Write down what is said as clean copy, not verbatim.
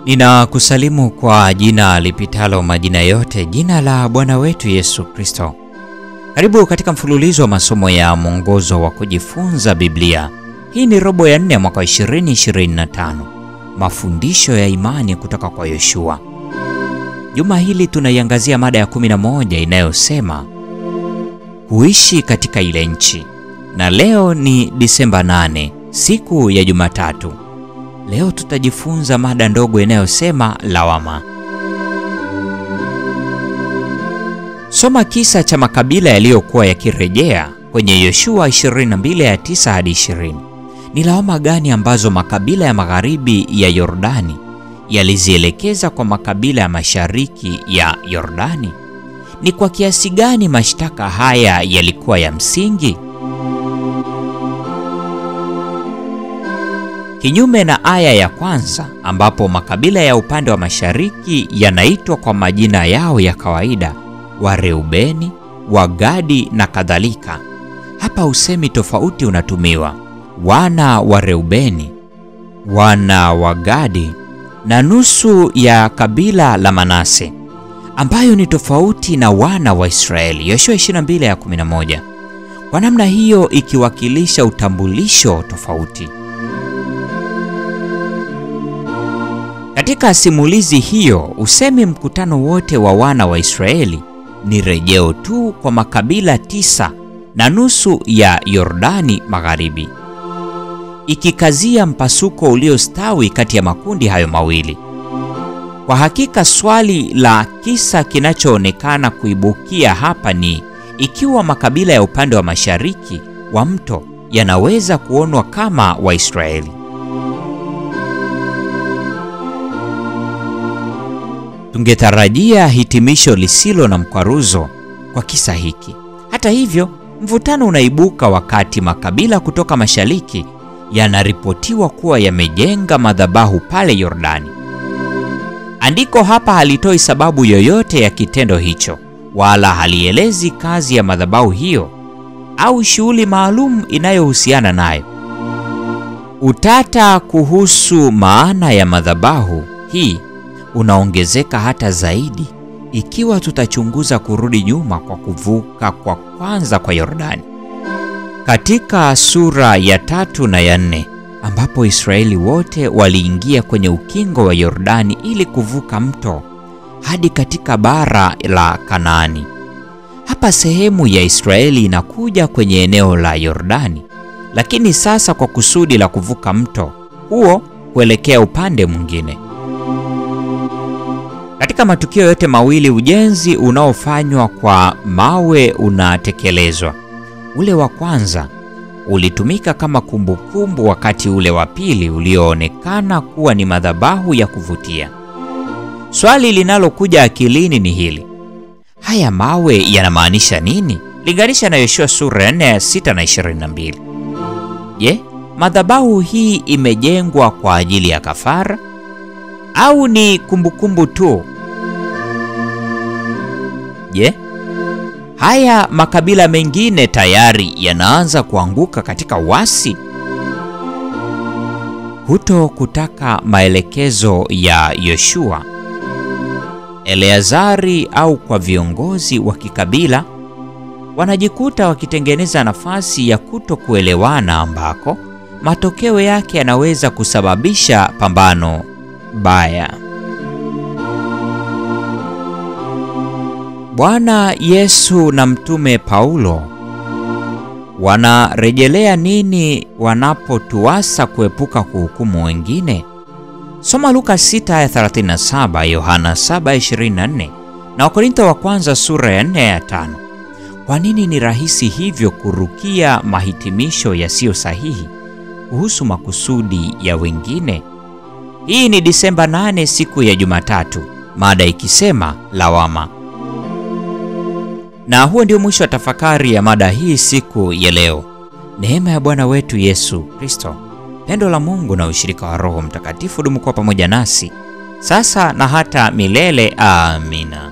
Ninakusalimu kwa jina lipitalo majina yote, jina la Bwana wetu Yesu Kristo. Karibu katika mfululizo wa masomo ya mwongozo wa kujifunza Biblia. Hii ni robo ya 4 mwaka 2025. Mafundisho ya imani kutoka kwa Yoshua. Juma hili tunaiangazia mada ya 11 inayosema kuishi katika ile nchi. Na leo ni Disemba 8, siku ya Jumatatu. Leo tutajifunza mada ndogo inayosema lawama. Soma kisa cha makabila yaliyokuwa yakirejea kwenye Yoshua 22:9 hadi 20. Ni lawama gani ambazo makabila ya magharibi ya Yordani yalizielekeza kwa makabila ya mashariki ya Yordani? Ni kwa kiasi gani mashtaka haya yalikuwa ya msingi? Kinyume na aya ya kwanza ambapo makabila ya upande wa mashariki yanaitwa kwa majina yao ya kawaida, wa Reubeni, wa Gadi na kadhalika. Hapa usemi tofauti unatumiwa: wana wa Reubeni, wana wa Gadi na nusu ya kabila la Manase, ambayo ni tofauti na wana wa Israeli, Yoshua 22:11. Kwa namna hiyo ikiwakilisha utambulisho tofauti. Katika simulizi hiyo, usemi mkutano wote wa wana wa Israeli ni rejeo tu kwa makabila 9 na nusu ya Yordani Magharibi, ikikazia mpasuko uliostawi kati ya makundi hayo mawili. Kwa hakika swali la kisa kinachoonekana kuibukia hapa ni ikiwa makabila ya upande wa mashariki wa mto yanaweza kuonwa kama Waisraeli. Tungetarajia hitimisho lisilo na mkwaruzo kwa kisa hiki. Hata hivyo, mvutano unaibuka wakati makabila kutoka mashariki yanaripotiwa kuwa yamejenga madhabahu pale Yordani. Andiko hapa halitoi sababu yoyote ya kitendo hicho, wala halielezi kazi ya madhabahu hiyo au shughuli maalum inayohusiana nayo. Utata kuhusu maana ya madhabahu hii unaongezeka hata zaidi ikiwa tutachunguza kurudi nyuma kwa kuvuka kwa kwanza kwa Yordani. Katika sura ya 3 na ya 4 ambapo Israeli wote waliingia kwenye ukingo wa Yordani ili kuvuka mto hadi katika bara la Kanaani. Hapa sehemu ya Israeli inakuja kwenye eneo la Yordani, lakini sasa kwa kusudi la kuvuka mto huo kuelekea upande mwingine. Katika matukio yote mawili ujenzi unaofanywa kwa mawe unatekelezwa. Ule wa kwanza ulitumika kama kumbukumbu, wakati ule wa pili ulioonekana kuwa ni madhabahu ya kuvutia. Swali linalokuja akilini ni hili: haya mawe yanamaanisha nini? Linganisha na Yoshua sura ya 4, 6 na 22. Je, madhabahu hii imejengwa kwa ajili ya kafara au ni kumbukumbu tu? Je, haya makabila mengine tayari yanaanza kuanguka katika uasi? Kuto kutaka maelekezo ya Yoshua, Eleazari au kwa viongozi wa kikabila, wanajikuta wakitengeneza nafasi ya kutokuelewana ambako matokeo yake yanaweza kusababisha pambano baya. Bwana Yesu na Mtume Paulo wanarejelea nini wanapotuasa kuepuka kuhukumu wengine? Soma Luka 6:37, Yohana 7:24 na Wakorintho wa kwanza sura ya 4 ya 5. Kwa nini ni rahisi hivyo kurukia mahitimisho yasiyo sahihi kuhusu makusudi ya wengine? Hii ni Disemba 8, siku ya Jumatatu, mada ikisema lawama. Na huo ndio mwisho wa tafakari ya mada hii siku ya leo. Neema ya Bwana wetu Yesu Kristo, pendo la Mungu na ushirika wa Roho Mtakatifu dumu kwa pamoja nasi sasa na hata milele. Amina.